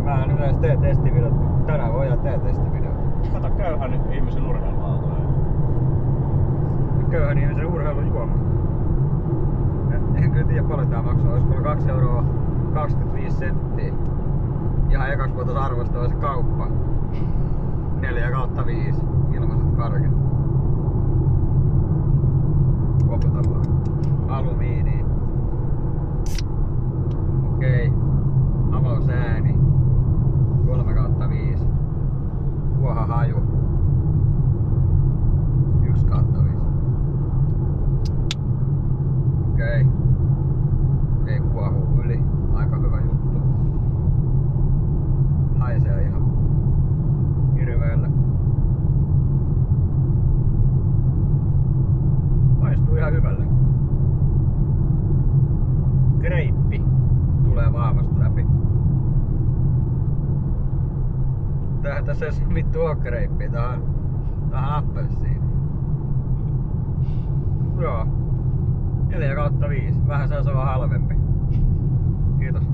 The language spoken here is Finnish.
Mä nyt edes teen testivideot. Tänään voidaan tehdä testivideot. Kato köyhän ihmisen urheiluautoja. Köyhän ihmisen urheilujuoma. En kyllä tiedä paljon tää maksaa. Olisiko 2,25 €. Ihan ekaks voitais arvostaa olisi kauppa. 4/5 ilmaiset karket. Koputellaan. Alumiiniin. Okei. Avausääni. 3/5. Kuohahaju. 1/5. Okei. Ei kuohu yli. Aika hyvä juttu. Haisee ihan hirveellä. Maistuu ihan hyvälle. Greippi tulee vahvasti läpi. Tähän tässä ei vittu oo greippiä. Tää on appelsiini. Joo. 4/5. Vähän se on halvempi. Kiitos.